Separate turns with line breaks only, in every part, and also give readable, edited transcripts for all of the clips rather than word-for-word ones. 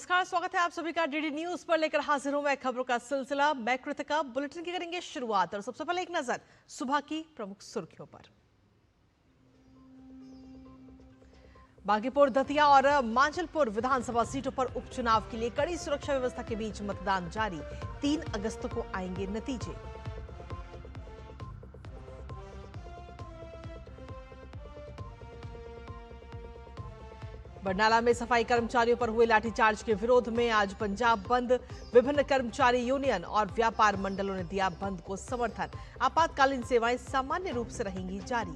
नमस्कार, स्वागत है आप सभी का डीडी न्यूज पर। लेकर हाजिर हूं मैं खबरों का सिलसिला। मैं कृतिका। बुलेटिन की करेंगे शुरुआत और सबसे पहले एक नजर सुबह की प्रमुख सुर्खियों पर। बांकीपुर, दतिया और मांझलपुर विधानसभा सीटों पर उपचुनाव के लिए कड़ी सुरक्षा व्यवस्था के बीच मतदान जारी। 3 अगस्त को आएंगे नतीजे। बरनाला में सफाई कर्मचारियों पर हुए लाठीचार्ज के विरोध में आज पंजाब बंद। विभिन्न कर्मचारी यूनियन और व्यापार मंडलों ने दिया बंद को समर्थन। आपातकालीन सेवाएं सामान्य रूप से रहेंगी जारी।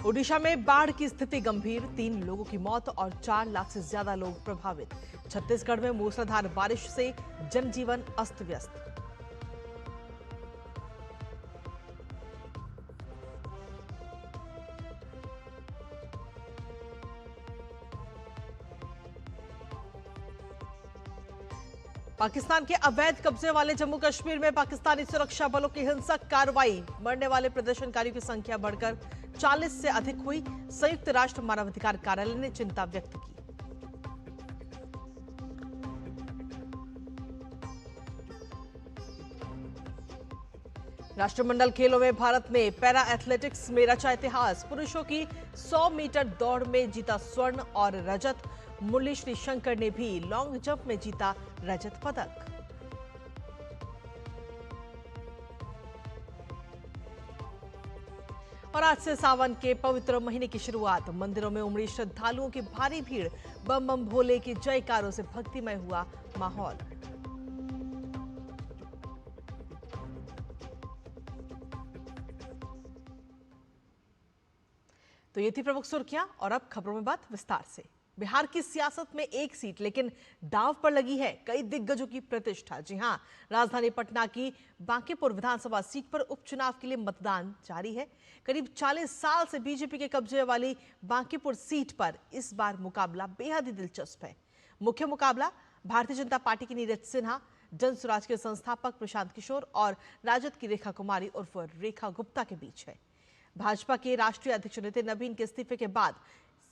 ओडिशा में बाढ़ की स्थिति गंभीर। 3 लोगों की मौत और 4 लाख से ज्यादा लोग प्रभावित। छत्तीसगढ़ में मूसलाधार बारिश से जनजीवन अस्त व्यस्त। पाकिस्तान के अवैध कब्जे वाले जम्मू कश्मीर में पाकिस्तानी सुरक्षा बलों की हिंसक कार्रवाई। मरने वाले प्रदर्शनकारियों की संख्या बढ़कर 40 से अधिक हुई। संयुक्त राष्ट्र मानवाधिकार कार्यालय ने चिंता व्यक्त की। राष्ट्रमंडल खेलों में भारत ने पैरा एथलेटिक्स में रचा इतिहास। पुरुषों की 100 मीटर दौड़ में जीता स्वर्ण और रजत। मुरली श्रीशंकर ने भी लॉन्ग जंप में जीता रजत पदक। और आज से सावन के पवित्र महीने की शुरुआत। मंदिरों में उमड़ी श्रद्धालुओं की भारी भीड़। बम बम भोले के जयकारों से भक्तिमय हुआ माहौल। तो ये थी प्रमुख सुर्खियां और अब खबरों में बात विस्तार से। बिहार की सियासत में एक सीट लेकिन दांव पर लगी है कई दिग्गजों की प्रतिष्ठा। जी हां, राजधानी पटना की बांकीपुर विधानसभा सीट पर उपचुनाव के लिए मतदान जारी है। करीब 40 साल से बीजेपी के कब्जे वाली बांकीपुर सीट पर इस बार मुकाबला बेहद ही दिलचस्प है। मुख्य मुकाबला भारतीय जनता पार्टी की नीरज सिन्हा, जन स्वराज के संस्थापक प्रशांत किशोर और राजद की रेखा कुमारी उर्फ रेखा गुप्ता के बीच है। भाजपा के राष्ट्रीय अध्यक्ष नितिन नवीन के इस्तीफे के बाद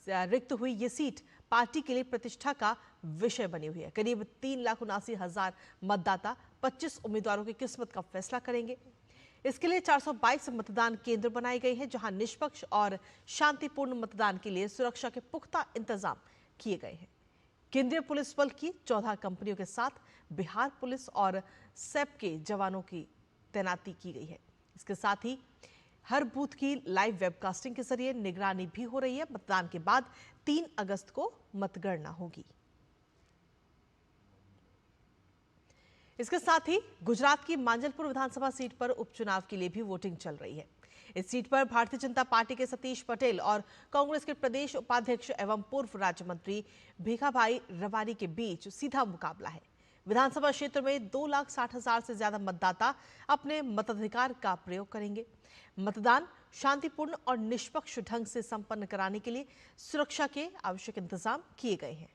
रिक्त हुई ये सीट पार्टी के लिए प्रतिष्ठा का विषय बनी हुई है। करीब 3,79,000 मतदाता 25 उम्मीदवारों की किस्मत का फैसला करेंगे। इसके लिए 422 मतदान केंद्र बनाए गए हैं, जहां निष्पक्ष और शांतिपूर्ण मतदान के लिए सुरक्षा के पुख्ता इंतजाम किए गए हैं। केंद्रीय पुलिस बल की 14 कंपनियों के साथ बिहार पुलिस और सैप के जवानों की तैनाती की गई है। इसके साथ ही हर बूथ की लाइव वेबकास्टिंग के जरिए निगरानी भी हो रही है। मतदान के बाद 3 अगस्त को मतगणना होगी। इसके साथ ही गुजरात की मांझलपुर विधानसभा सीट पर उपचुनाव के लिए भी वोटिंग चल रही है। इस सीट पर भारतीय जनता पार्टी के सतीश पटेल और कांग्रेस के प्रदेश उपाध्यक्ष एवं पूर्व राज्य मंत्री भीखाभाई रवारी के बीच सीधा मुकाबला है। विधानसभा क्षेत्र में 2,60,000 से ज्यादा मतदाता अपने मताधिकार का प्रयोग करेंगे। मतदान शांतिपूर्ण और निष्पक्ष ढंग से संपन्न कराने के लिए सुरक्षा के आवश्यक इंतजाम किए गए हैं।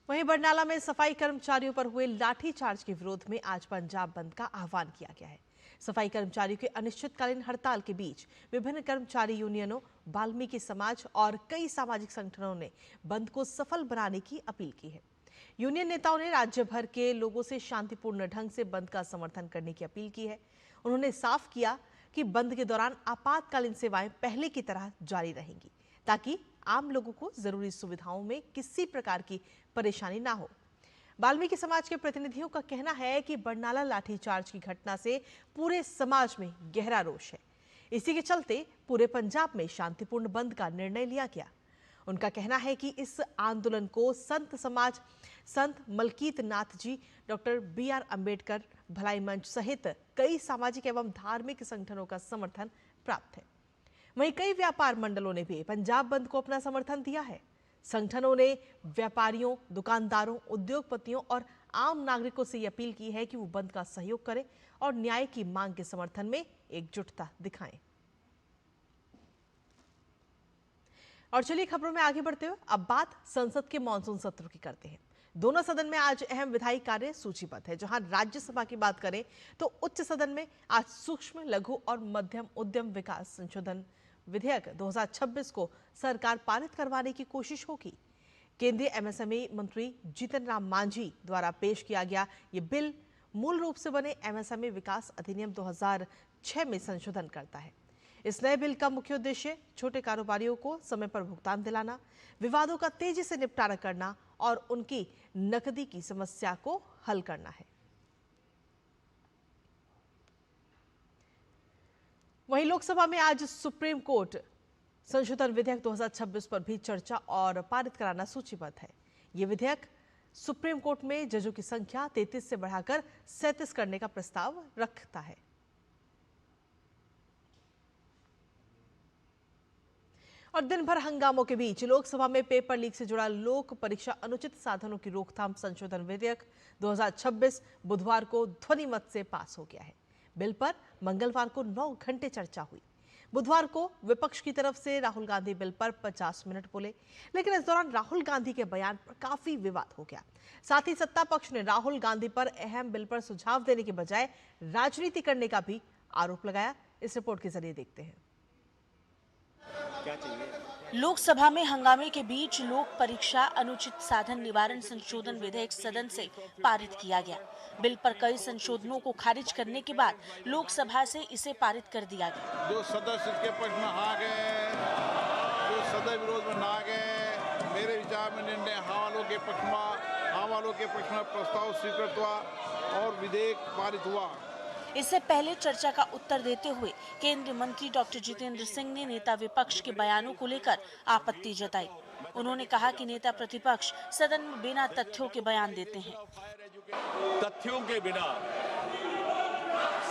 वहीं बरनाला में सफाई कर्मचारियों पर हुए लाठीचार्ज के विरोध में आज पंजाब बंद का आह्वान किया गया है। सफाई कर्मचारियों के अनिश्चितकालीन हड़ताल के बीच विभिन्न कर्मचारी यूनियनों, वाल्मीकि समाज और कई सामाजिक संगठनों ने बंद को सफल बनाने की अपील की है। यूनियन नेताओं ने राज्य भर के लोगों से शांतिपूर्ण ढंग से बंद का समर्थन करने की अपील की है। उन्होंने साफ किया कि बंद के दौरान आपातकालीन सेवाएं पहले की तरह जारी रहेंगी, ताकि आम लोगों को जरूरी सुविधाओं में किसी प्रकार की परेशानी ना हो। वाल्मीकि समाज के प्रतिनिधियों का कहना है कि बरनाला लाठीचार्ज की घटना से पूरे समाज में गहरा रोष है। इसी के चलते पूरे पंजाब में शांतिपूर्ण बंद का निर्णय लिया गया। उनका कहना है कि इस आंदोलन को संत समाज, संत मलकीत नाथ जी, डॉक्टर BR अंबेडकर भलाई मंच सहित कई सामाजिक एवं धार्मिक संगठनों का समर्थन प्राप्त है। वहीं कई व्यापार मंडलों ने भी पंजाब बंद को अपना समर्थन दिया है। संगठनों ने व्यापारियों, दुकानदारों, उद्योगपतियों और आम नागरिकों से यह अपील की है कि वो बंद का सहयोग करें और न्याय की मांग के समर्थन में एकजुटता दिखाएं। और चलिए खबरों में आगे बढ़ते हुए अब बात संसद के मॉनसून सत्र की करते हैं। दोनों सदन में आज अहम विधायी कार्य सूचीबद्ध है। जहां राज्यसभा की बात करें तो उच्च सदन में आज सूक्ष्म, लघु और मध्यम उद्यम विकास संशोधन विधेयक 2026 को सरकार पारित करवाने की कोशिश होगी। केंद्रीय एमएसएमई मंत्री जीतन राम मांझी द्वारा पेश किया गया ये बिल मूल रूप से बने एमएसएमई विकास अधिनियम 2006 में संशोधन करता है। इस नए बिल का मुख्य उद्देश्य छोटे कारोबारियों को समय पर भुगतान दिलाना, विवादों का तेजी से निपटारा करना और उनकी नकदी की समस्या को हल करना है। वहीं लोकसभा में आज सुप्रीम कोर्ट संशोधन विधेयक 2026 पर भी चर्चा और पारित कराना सूचीबद्ध है। ये विधेयक सुप्रीम कोर्ट में जजों की संख्या 33 से बढ़ाकर 37 करने का प्रस्ताव रखता है। और दिन भर हंगामों के बीच लोकसभा में पेपर लीक से जुड़ा लोक परीक्षा अनुचित साधनों की रोकथाम संशोधन विधेयक 2026 बुधवार को ध्वनिमत से पास हो गया है। बिल पर मंगलवार को 9 घंटे चर्चा हुई। बुधवार को विपक्ष की तरफ से राहुल गांधी बिल पर 50 मिनट बोले, लेकिन इस दौरान राहुल गांधी के बयान पर काफी विवाद हो गया। साथ ही सत्ता पक्ष ने राहुल गांधी पर अहम बिल पर सुझाव देने के बजाय राजनीति करने का भी आरोप लगाया। इस रिपोर्ट के जरिए देखते हैं।
क्या चाहिए?
लोकसभा में हंगामे के बीच लोक परीक्षा अनुचित साधन निवारण संशोधन विधेयक सदन से पारित किया गया। बिल पर कई संशोधनों को खारिज करने के बाद लोकसभा से इसे पारित कर दिया गया।
जो सदस्य इसके पक्ष में आ गए, जो सदस्य विरोध में ना गए, मेरे विचार में निर्णय हाँ वालों के पक्ष में प्रस्ताव स्वीकृत हुआ और विधेयक पारित हुआ।
इससे पहले चर्चा का उत्तर देते हुए केंद्रीय मंत्री डॉक्टर जितेंद्र सिंह ने नेता विपक्ष के बयानों को लेकर आपत्ति जताई। उन्होंने कहा कि नेता प्रतिपक्ष सदन में बिना तथ्यों के बयान देते हैं।
तथ्यों के बिना,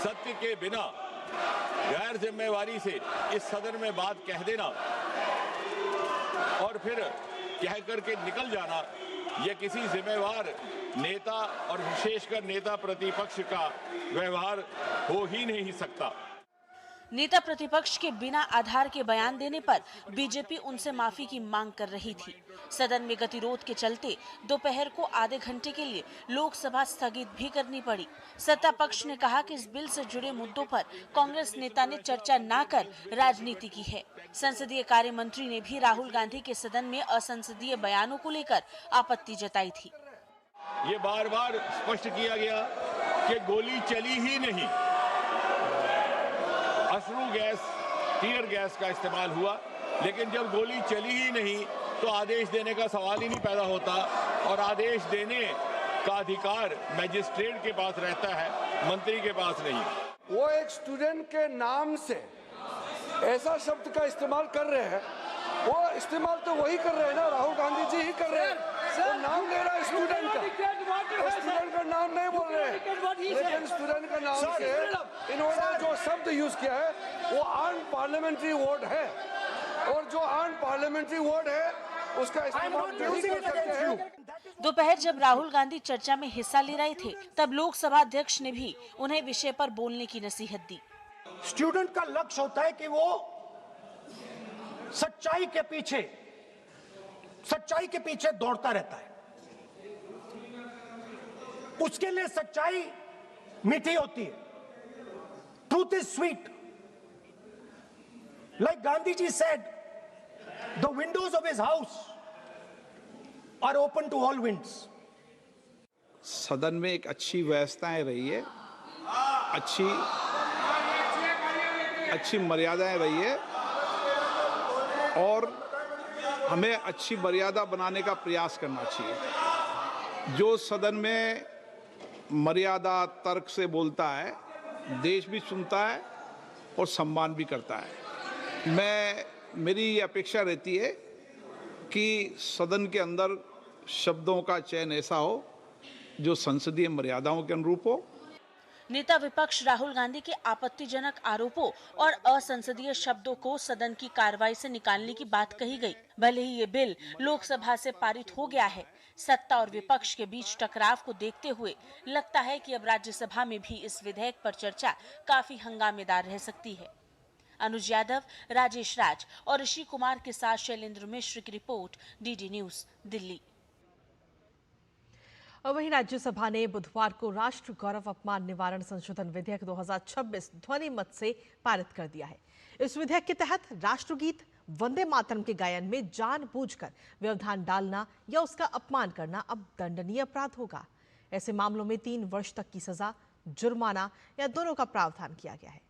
सत्य के बिना गैर जिम्मेवारी से इस सदन में बात कह देना और फिर कह करके निकल जाना, यह किसी जिम्मेवार नेता और विशेषकर नेता प्रतिपक्ष का व्यवहार हो ही नहीं सकता।
नेता प्रतिपक्ष के बिना आधार के बयान देने पर बीजेपी उनसे माफी की मांग कर रही थी। सदन में गतिरोध के चलते दोपहर को आधे घंटे के लिए लोकसभा स्थगित भी करनी पड़ी। सत्ता पक्ष ने कहा कि इस बिल से जुड़े मुद्दों पर कांग्रेस नेता ने चर्चा न कर राजनीति की है। संसदीय कार्य मंत्री ने भी राहुल गांधी के सदन में असंसदीय बयानों को लेकर आपत्ति जताई थी।
ये बार बार स्पष्ट किया गया कि गोली चली ही नहीं, अश्रु गैस, टीयर गैस का इस्तेमाल हुआ, लेकिन जब गोली चली ही नहीं तो आदेश देने का सवाल ही नहीं पैदा होता और आदेश देने का अधिकार मैजिस्ट्रेट के पास रहता है, मंत्री के पास नहीं।
वो एक स्टूडेंट के नाम से ऐसा शब्द का इस्तेमाल कर रहे हैं, वो इस्तेमाल तो वही कर रहे हैं ना, राहुल गांधी जी ही कर रहे हैं। वो नाम ले रहा है स्टूडेंट का, स्टूडेंट का नाम नहीं बोल रहे हैं, लेकिन स्टूडेंट का नाम से इन्होंने जो शब्द यूज किया है वो अन पार्लियामेंट्री वर्ड है, और जो अन पार्लियामेंट्री वर्ड है उसका इस्तेमाल नहीं कर सकते हैं।
दोपहर जब राहुल गांधी चर्चा में हिस्सा ले रहे थे, तब लोकसभा अध्यक्ष ने भी उन्हें विषय पर बोलने की नसीहत दी।
स्टूडेंट का लक्ष्य होता है कि वो सच्चाई के पीछे दौड़ता रहता है। उसके लिए सच्चाई मीठी होती है, truth is sweet. Like Gandhi ji said, the windows of his house are open to all winds.
सदन में एक अच्छी व्यवस्थाएं रही है, अच्छी मर्यादाएं रही है और हमें अच्छी मर्यादा बनाने का प्रयास करना चाहिए। जो सदन में मर्यादा तर्क से बोलता है, देश भी सुनता है और सम्मान भी करता है। मेरी ये अपेक्षा रहती है कि सदन के अंदर शब्दों का चयन ऐसा हो जो संसदीय मर्यादाओं के अनुरूप हो।
नेता विपक्ष राहुल गांधी के आपत्तिजनक आरोपों और असंसदीय शब्दों को सदन की कार्रवाई से निकालने की बात कही गई। भले ही ये बिल लोकसभा से पारित हो गया है, सत्ता और विपक्ष के बीच टकराव को देखते हुए लगता है कि अब राज्यसभा में भी इस विधेयक पर चर्चा काफी हंगामेदार रह सकती है। अनुज यादव, राजेश राज और ऋषि कुमार के साथ शैलेंद्र मिश्र की रिपोर्ट, डीडी न्यूज, दिल्ली।
और वहीं राज्यसभा ने बुधवार को राष्ट्र गौरव अपमान निवारण संशोधन विधेयक 2026 ध्वनि मत से पारित कर दिया है। इस विधेयक के तहत राष्ट्रगीत वंदे मातरम के गायन में जानबूझकर व्यवधान डालना या उसका अपमान करना अब दंडनीय अपराध होगा। ऐसे मामलों में 3 वर्ष तक की सजा, जुर्माना या दोनों का प्रावधान किया गया है।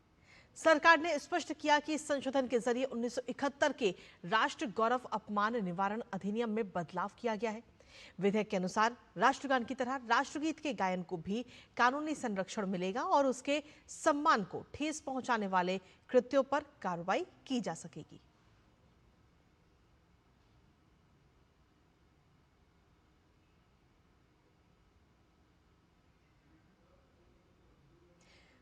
सरकार ने स्पष्ट किया कि इस संशोधन के जरिए 1971 के राष्ट्र गौरव अपमान निवारण अधिनियम में बदलाव किया गया है। विधेयक के अनुसार राष्ट्रगान की तरह राष्ट्रगीत के गायन को भी कानूनी संरक्षण मिलेगा और उसके सम्मान को ठेस पहुंचाने वाले कृत्यों पर कार्रवाई की जा सकेगी।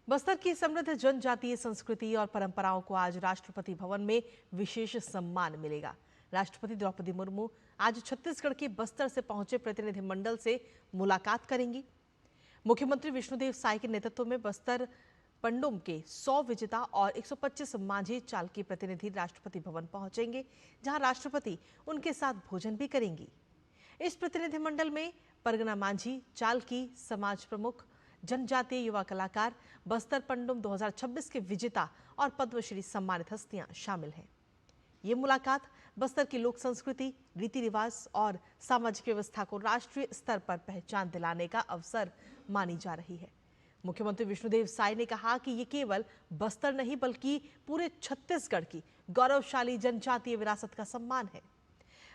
बस्तर की समृद्ध जनजातीय संस्कृति और परंपराओं को आज राष्ट्रपति भवन में विशेष सम्मान मिलेगा। राष्ट्रपति द्रौपदी मुर्मू आज छत्तीसगढ़ के बस्तर से पहुंचे प्रतिनिधिमंडल से मुलाकात करेंगी। मुख्यमंत्री विष्णुदेव साय के नेतृत्व में बस्तर पंडुम के 100 विजेता और 125 माझी चालकी प्रतिनिधि राष्ट्रपति भवन पहुंचेंगे, जहां राष्ट्रपति उनके साथ भोजन भी करेंगी। इस प्रतिनिधिमंडल में परगना माझी, चालकी, समाज प्रमुख, जनजातीय युवा कलाकार, बस्तर पंडुम 2026 के विजेता और पद्मश्री सम्मानित हस्तियां शामिल हैं। ये मुलाकात बस्तर की लोक संस्कृति, रीति रिवाज और सामाजिक व्यवस्था को राष्ट्रीय स्तर पर पहचान दिलाने का अवसर मानी जा रही है। मुख्यमंत्री विष्णुदेव साय ने कहा कि ये केवल बस्तर नहीं बल्कि पूरे छत्तीसगढ़ की गौरवशाली जनजातीय विरासत का सम्मान है।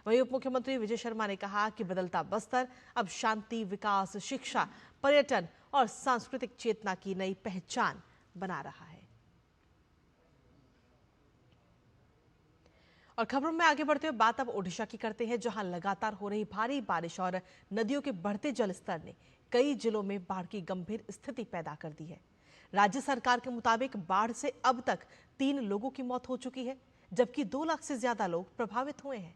वहीं उप मुख्यमंत्री विजय शर्मा ने कहा कि बदलता बस्तर अब शांति, विकास, शिक्षा, पर्यटन और सांस्कृतिक चेतना की नई पहचान बना रहा है। और खबरों में आगे बढ़ते हुए बात अब ओडिशा की करते हैं, जहां लगातार हो रही भारी बारिश और नदियों के बढ़ते जलस्तर ने कई जिलों में बाढ़ की गंभीर स्थिति पैदा कर दी है। राज्य सरकार के मुताबिक बाढ़ से अब तक 3 लोगों की मौत हो चुकी है, जबकि 2 लाख से ज्यादा लोग प्रभावित हुए हैं।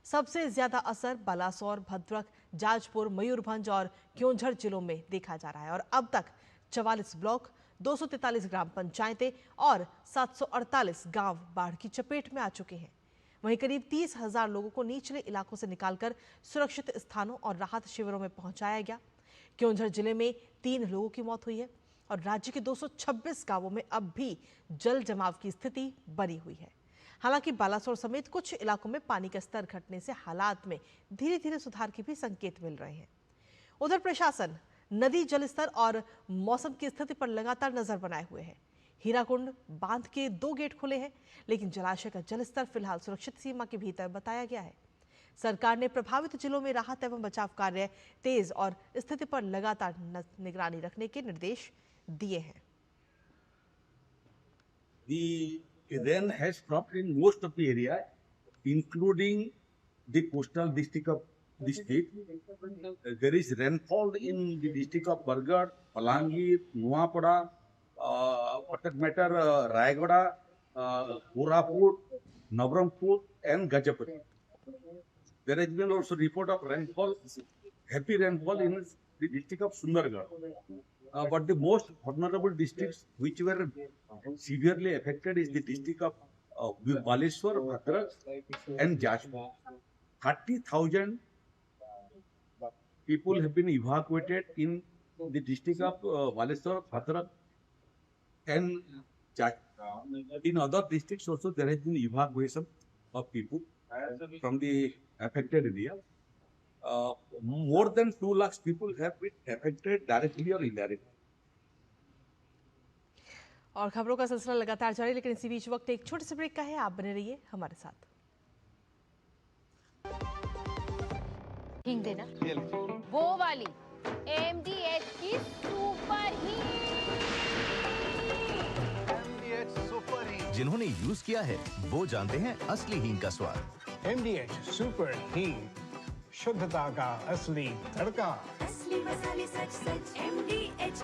सबसे ज्यादा असर बालासोर, भद्रक, जाजपुर, मयूरभंज और क्योंझर जिलों में देखा जा रहा है और अब तक 44 ब्लॉक, 243 ग्राम पंचायतें और 748 गांव बाढ़ की चपेट में आ चुके हैं। वहीं करीब 30,000 लोगों को निचले इलाकों से निकालकर सुरक्षित स्थानों और राहत शिविरों में पहुंचाया गया। क्योंझर जिले में 3 लोगों की मौत हुई है और राज्य के 226 गांवों में अब भी जल जमाव की स्थिति बनी हुई है। हालांकि बालासोर समेत कुछ इलाकों में पानी का स्तर घटने से हालात में धीरे धीरे सुधार के भी संकेत मिल रहे हैं। उधर प्रशासन नदी जलस्तर और मौसम की स्थिति पर लगातार नजर बनाए हुए है। हीराकुंड बांध के 2 गेट खुले हैं, लेकिन जलाशय का जलस्तर फिलहाल सुरक्षित सीमा के भीतर बताया गया है। सरकार ने प्रभावित जिलों में राहत एवं बचाव कार्य तेज और स्थिति पर लगातार निगरानी रखने के निर्देश दिए हैं।
The rain has dropped in most of the area, including the coastal district of the state. There is rainfall in the district of Bargarh, Palangir, Nuapada, Patakmetar, Rayagada, Koraput, Navrampur, and Gajapati. There has been also report of rainfall, heavy rainfall in the district of Sundargarh. But the most vulnerable districts which were severely affected is the district of Baleshwar, Bhadrak, and Jashpur. 30,000 people have been evacuated in the district of Baleshwar, Bhadrak, and Jashpur. In other districts also there has been evacuation of people from the affected area. More than 2 lakhs people have been affected directly or indirectly.
और खबरों का सिलसिला लगातार जारी, लेकिन इसी बीच वक्त एक छोटे से ब्रेक का है। आप बने रहिए हमारे साथ।
हिंग देना वो वाली MDH की सुपर हींग।
जिन्होंने यूज किया है वो जानते हैं असली हींग का स्वाद।
MDH सुपर हींग, शुद्धता का असली तड़का।
असली मसाले सच सच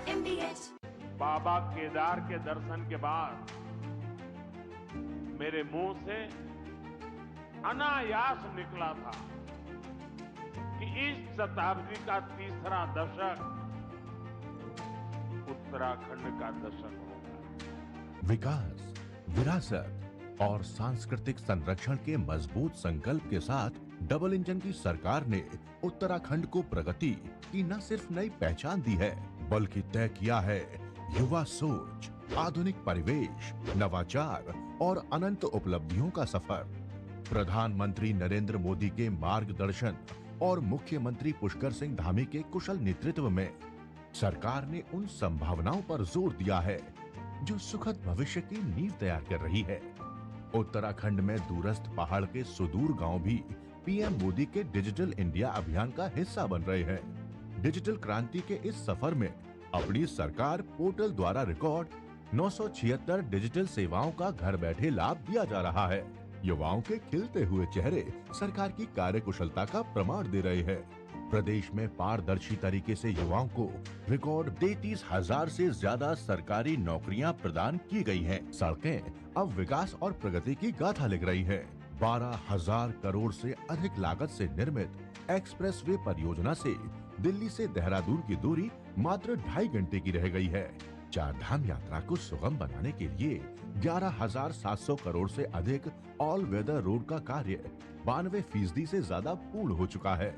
MDH।
बाबा केदार के दर्शन के बाद मेरे मुंह से अनायास निकला था कि इस शताब्दी का तीसरा दशक उत्तराखंड का दशक होगा।
विकास, विरासत और सांस्कृतिक संरक्षण के मजबूत संकल्प के साथ डबल इंजन की सरकार ने उत्तराखंड को प्रगति की न सिर्फ नई पहचान दी है, बल्कि तय किया है युवा सोच, आधुनिक परिवेश, नवाचार और अनंत उपलब्धियों का सफर। प्रधानमंत्री नरेंद्र मोदी के मार्गदर्शन और मुख्यमंत्री पुष्कर सिंह धामी के कुशल नेतृत्व में सरकार ने उन संभावनाओं पर जोर दिया है जो सुखद भविष्य की नींव तैयार कर रही है। उत्तराखंड में दूरस्थ पहाड़ के सुदूर गांव भी पीएम मोदी के डिजिटल इंडिया अभियान का हिस्सा बन रहे हैं। डिजिटल क्रांति के इस सफर में अपनी सरकार पोर्टल द्वारा रिकॉर्ड 976 डिजिटल सेवाओं का घर बैठे लाभ दिया जा रहा है। युवाओं के खिलते हुए चेहरे सरकार की कार्यकुशलता का प्रमाण दे रहे हैं। प्रदेश में पारदर्शी तरीके से युवाओं को रिकॉर्ड 33,000 से ज्यादा सरकारी नौकरियां प्रदान की गई हैं। सड़कें अब विकास और प्रगति की गाथा लिख रही है। 12,000 करोड़ से अधिक लागत से निर्मित एक्सप्रेसवे परियोजना से दिल्ली से देहरादून की दूरी मात्र 2.5 घंटे की रह गई है। चार धाम यात्रा को सुगम बनाने के लिए 11,700 करोड़ से अधिक ऑल वेदर रोड का कार्य 92% से ज्यादा पूर्ण हो चुका है।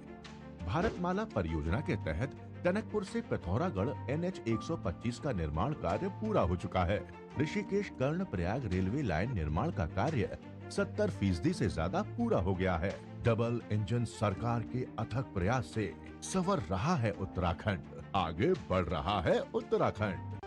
भारतमाला परियोजना के तहत टनकपुर से पिथौरागढ़ NH 125 का निर्माण कार्य पूरा हो चुका है। ऋषिकेश कर्णप्रयाग रेलवे लाइन निर्माण का कार्य 70% से ज्यादा पूरा हो गया है। डबल इंजन सरकार के अथक प्रयास से संवर रहा है उत्तराखंड, आगे बढ़ रहा है उत्तराखंड।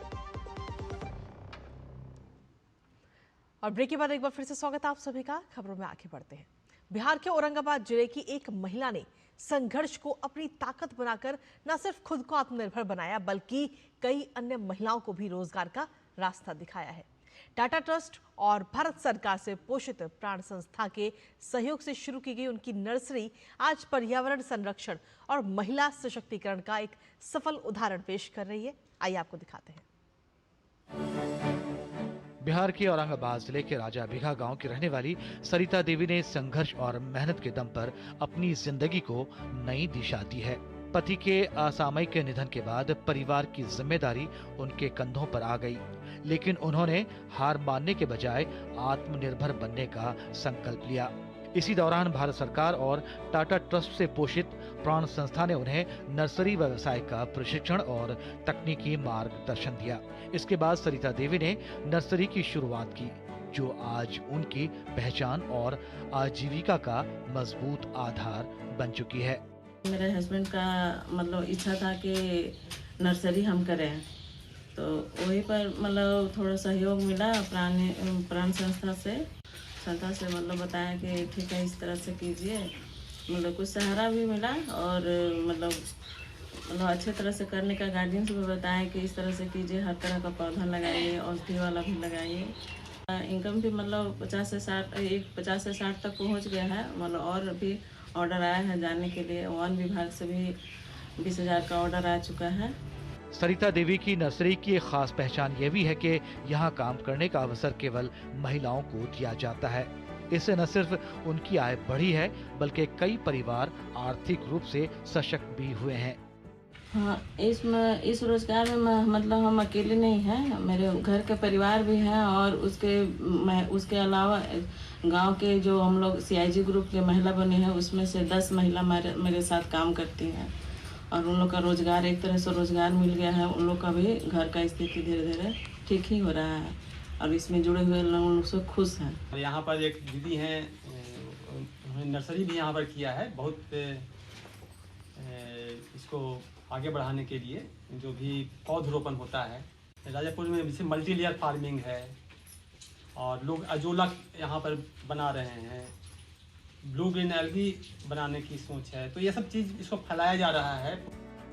और ब्रेक के बाद एक बार फिर से स्वागत है आप सभी का। खबरों में आगे बढ़ते हैं। बिहार के औरंगाबाद जिले की एक महिला ने संघर्ष को अपनी ताकत बनाकर न सिर्फ खुद को आत्मनिर्भर बनाया, बल्कि कई अन्य महिलाओं को भी रोजगार का रास्ता दिखाया है। टाटा ट्रस्ट और भारत सरकार से पोषित प्राण संस्था के सहयोग से शुरू की गई उनकी नर्सरी आज पर्यावरण संरक्षण और महिला सशक्तिकरण का एक सफल उदाहरण पेश कर रही है। आइए आपको दिखाते हैं।
बिहार के औरंगाबाद जिले के राजा बिघा गांव की रहने वाली सरिता देवी ने संघर्ष और मेहनत के दम पर अपनी जिंदगी को नई दिशा दी है। पति के असामयिक निधन के बाद परिवार की जिम्मेदारी उनके कंधों पर आ गई, लेकिन उन्होंने हार मानने के बजाय आत्मनिर्भर बनने का संकल्प लिया। इसी दौरान भारत सरकार और टाटा ट्रस्ट से पोषित प्राण संस्था ने उन्हें नर्सरी व्यवसाय का प्रशिक्षण और तकनीकी मार्गदर्शन दिया। इसके बाद सरिता देवी ने नर्सरी की शुरुआत की, जो आज उनकी पहचान और आजीविका का मजबूत आधार बन चुकी है।
मेरे हस्बैंड का मतलब इच्छा था कि नर्सरी हम करें, तो वहीं पर मतलब थोड़ा सहयोग मिला प्राण संस्था से मतलब बताया कि ठीक है इस तरह से कीजिए। मतलब कुछ सहारा भी मिला और मतलब अच्छे तरह से करने का गाइडेंस भी बताया कि इस तरह से कीजिए, हर तरह का पौधा लगाइए, औषधि वाला भी लगाइए। इनकम भी मतलब 50 से 60 तक पहुंच गया है। मतलब और भी ऑर्डर आया है जाने के लिए। वन विभाग से भी 20,000 का ऑर्डर आ चुका है।
सरिता देवी की नर्सरी की एक खास पहचान यह भी है कि यहाँ काम करने का अवसर केवल महिलाओं को दिया जाता है। इससे न सिर्फ उनकी आय बढ़ी है, बल्कि कई परिवार आर्थिक रूप से सशक्त भी हुए हैं।
हाँ, इस रोजगार में मतलब हम अकेले नहीं हैं, मेरे घर के परिवार भी हैं और उसके अलावा गांव के जो हम लोग CIG ग्रुप के महिला बने हैं, उसमें से 10 महिला मेरे साथ काम करती हैं और उन लोग का रोजगार एक तरह से रोजगार मिल गया है। उन लोग का भी घर का स्थिति धीरे धीरे ठीक ही हो रहा है और इसमें जुड़े हुए लोग सब खुश हैं।
यहाँ पर एक दीदी हैं, नर्सरी भी यहाँ पर किया है। बहुत इसको आगे बढ़ाने के लिए जो भी पौधरोपण होता है राजापुर में, जैसे मल्टी लेयर फार्मिंग है और लोग अजोला यहाँ पर बना रहे हैं, ब्लू ग्रीन एल्गी बनाने की सोच है, तो ये सब चीज इसको फैलाया जा रहा है।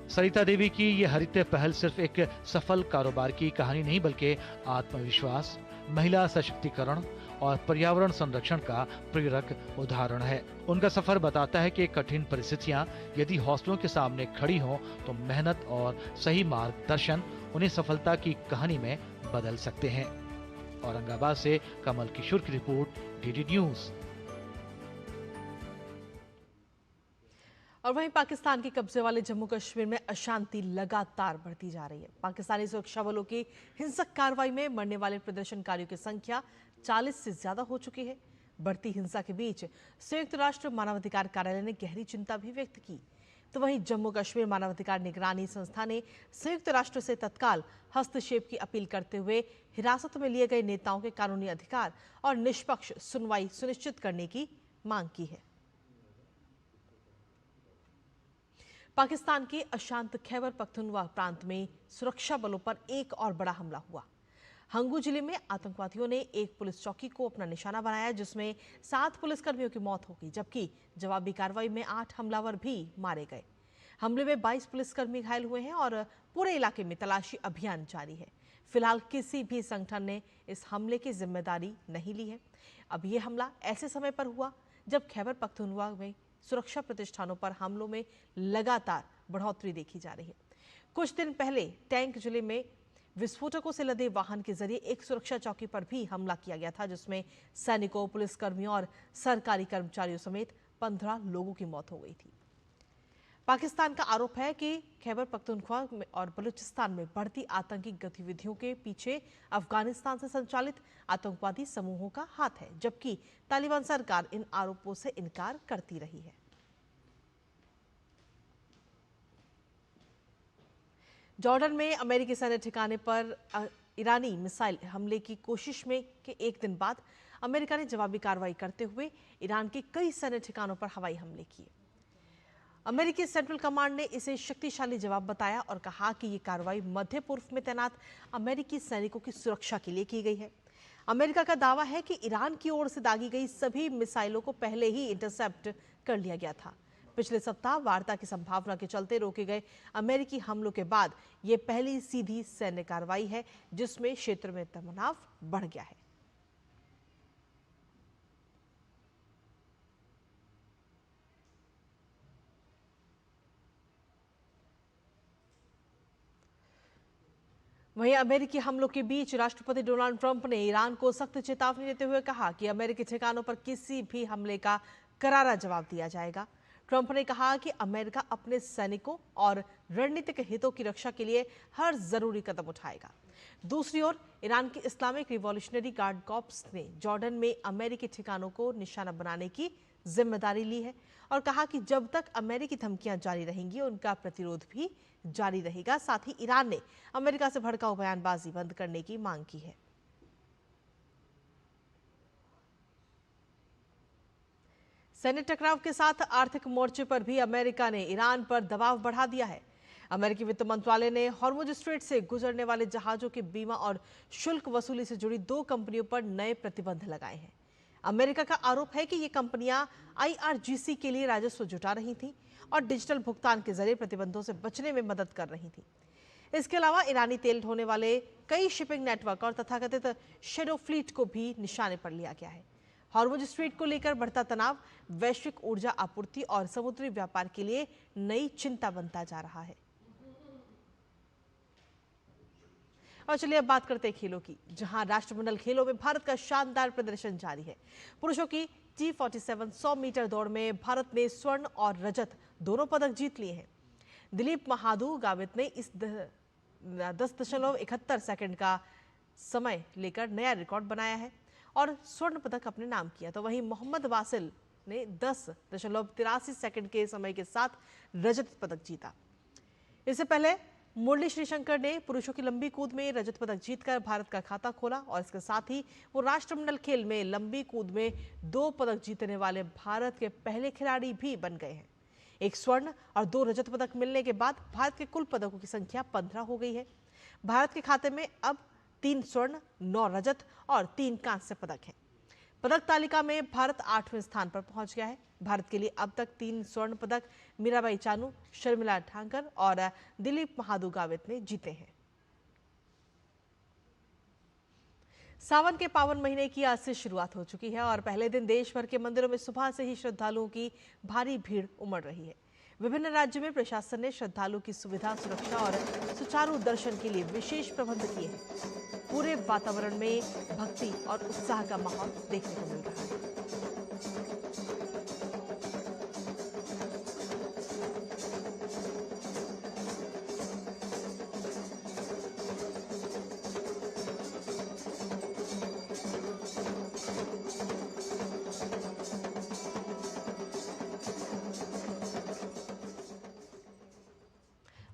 सरिता देवी की ये हरित पहल सिर्फ एक सफल कारोबार की कहानी नहीं, बल्कि आत्मविश्वास, महिला सशक्तिकरण और पर्यावरण संरक्षण का प्रेरक उदाहरण है। उनका सफर बताता है कि कठिन परिस्थितियां यदि हौसलों के सामने खड़ी हों, तो मेहनत और सही मार्गदर्शन उन्हें सफलता की कहानी में बदल सकते हैं। औरंगाबाद से कमल किशोर की रिपोर्ट, DD न्यूज।
और वहीं पाकिस्तान के कब्जे वाले जम्मू कश्मीर में अशांति लगातार बढ़ती जा रही है। पाकिस्तानी सुरक्षा बलों की हिंसक कार्रवाई में मरने वाले प्रदर्शनकारियों की संख्या 40 से ज्यादा हो चुकी है। बढ़ती हिंसा के बीच संयुक्त राष्ट्र मानवाधिकार कार्यालय ने गहरी चिंता भी व्यक्त की। तो वहीं जम्मू कश्मीर मानवाधिकार निगरानी संस्था ने संयुक्त राष्ट्र से तत्काल हस्तक्षेप की अपील करते हुए हिरासत में लिए गए नेताओं के कानूनी अधिकार और निष्पक्ष सुनवाई सुनिश्चित करने की मांग की है। पाकिस्तान के अशांत खैबर पख्तूनख्वा प्रांत में सुरक्षा बलों पर एक और बड़ा हमला हुआ। हंगू जिले में आतंकवादियों ने एक पुलिस चौकी को अपना निशाना बनाया, जिसमें 7 पुलिसकर्मियों की मौत हो गई, जबकि जवाबी कार्रवाई में 8 हमलावर भी मारे गए। हमले में 22 पुलिसकर्मी घायल हुए हैं और पूरे इलाके में तलाशी अभियान जारी है। फिलहाल किसी भी संगठन ने इस हमले की जिम्मेदारी नहीं ली है। अब यह हमला ऐसे समय पर हुआ जब खैबर पख्तूनख्वा में सुरक्षा प्रतिष्ठानों पर हमलों में लगातार बढ़ोतरी देखी जा रही है। कुछ दिन पहले टैंक जिले में विस्फोटकों से लदे वाहन के जरिए एक सुरक्षा चौकी पर भी हमला किया गया था, जिसमें सैनिकों, पुलिसकर्मियों और सरकारी कर्मचारियों समेत 15 लोगों की मौत हो गई थी। पाकिस्तान का आरोप है कि खैबर पख्तूनख्वा और बलूचिस्तान में बढ़ती आतंकी गतिविधियों के पीछे अफगानिस्तान से संचालित आतंकवादी समूहों का हाथ है, जबकि तालिबान सरकार इन आरोपों से इनकार करती रही है। जॉर्डन में अमेरिकी सैन्य ठिकाने पर ईरानी मिसाइल हमले की कोशिश में के एक दिन बाद अमेरिका ने जवाबी कार्रवाई करते हुए ईरान के कई सैन्य ठिकानों पर हवाई हमले किए। अमेरिकी सेंट्रल कमांड ने इसे शक्तिशाली जवाब बताया और कहा कि ये कार्रवाई मध्य पूर्व में तैनात अमेरिकी सैनिकों की सुरक्षा के लिए की गई है। अमेरिका का दावा है कि ईरान की ओर से दागी गई सभी मिसाइलों को पहले ही इंटरसेप्ट कर लिया गया था। पिछले सप्ताह वार्ता की संभावना के चलते रोके गए अमेरिकी हमलों के बाद यह पहली सीधी सैन्य कार्रवाई है जिसमें क्षेत्र में तनाव बढ़ गया है। वहीं अमेरिकी हमलों के बीच राष्ट्रपति डोनाल्ड ट्रंप ने ईरान को सख्त चेतावनी देते हुए कहा कि अमेरिकी ठिकानों पर किसी भी हमले का करारा जवाब दिया जाएगा। ट्रंप ने कहा कि अमेरिका अपने सैनिकों और रणनीतिक हितों की रक्षा के लिए हर जरूरी कदम उठाएगा। दूसरी ओर ईरान के इस्लामिक रिवॉल्यूशनरी गार्ड कॉर्प्स ने जॉर्डन में अमेरिकी ठिकानों को निशाना बनाने की जिम्मेदारी ली है और कहा कि जब तक अमेरिकी धमकियां जारी रहेंगी उनका प्रतिरोध भी जारी रहेगा। साथ ही ईरान ने अमेरिका से भड़काऊ बयानबाजी बंद करने की मांग की है। सैन्य टकराव के साथ आर्थिक मोर्चे पर भी अमेरिका ने ईरान पर दबाव बढ़ा दिया है। अमेरिकी वित्त मंत्रालय ने हॉर्मुज स्ट्रेट से गुजरने वाले जहाजों के बीमा और शुल्क वसूली से जुड़ी 2 कंपनियों पर नए प्रतिबंध लगाए हैं। अमेरिका का आरोप है कि ये कंपनियां IRGC के लिए राजस्व जुटा रही थीं और डिजिटल भुगतान के जरिए प्रतिबंधों से बचने में मदद कर रही थीं। इसके अलावा ईरानी तेल ढोने वाले कई शिपिंग नेटवर्क और तथाकथित शेडो फ्लीट को भी निशाने पर लिया गया है। हॉर्मुज स्ट्रेट को लेकर बढ़ता तनाव वैश्विक ऊर्जा आपूर्ति और समुद्री व्यापार के लिए नई चिंता बनता जा रहा है। और चलिए अब बात करते हैं खेलों की, जहां राष्ट्रमंडल खेलों में भारत का शानदार प्रदर्शन जारी है। पुरुषों की T47 100 मीटर दौड़ में भारत ने स्वर्ण और रजत दोनों पदक जीत लिए हैं। दिलीप महादू गावित ने इस 10.71 सेकंड का समय लेकर नया रिकॉर्ड बनाया है और स्वर्ण पदक अपने नाम किया। तो वहीं मोहम्मद वासिल ने 10.83 सेकंड के समय के साथ रजत पदक जीता। इससे पहले मुरली श्रीशंकर ने पुरुषों की लंबी कूद में रजत पदक जीतकर भारत का खाता खोला और इसके साथ ही वो राष्ट्रमंडल खेल में लंबी कूद में 2 पदक जीतने वाले भारत के पहले खिलाड़ी भी बन गए हैं। 1 स्वर्ण और 2 रजत पदक मिलने के बाद भारत के कुल पदकों की संख्या 15 हो गई है। भारत के खाते में अब 3 स्वर्ण, 9 रजत और 3 कांस्य पदक हैं। पदक तालिका में भारत 8वें स्थान पर पहुंच गया है। भारत के लिए अब तक 3 स्वर्ण पदक मीराबाई चानू, शर्मिला ठाकर और दिलीप महादू गावित ने जीते हैं। सावन के पावन महीने की आज से शुरुआत हो चुकी है और पहले दिन देश भर के मंदिरों में सुबह से ही श्रद्धालुओं की भारी भीड़ उमड़ रही है। विभिन्न राज्यों में प्रशासन ने श्रद्धालुओं की सुविधा, सुरक्षा और सुचारू दर्शन के लिए विशेष प्रबंध किए हैं। पूरे वातावरण में भक्ति और उत्साह का माहौल देखने को मिल रहा है।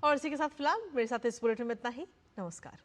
और इसी के साथ फिलहाल मेरे साथ इस बुलेटिन में इतना ही। नमस्कार।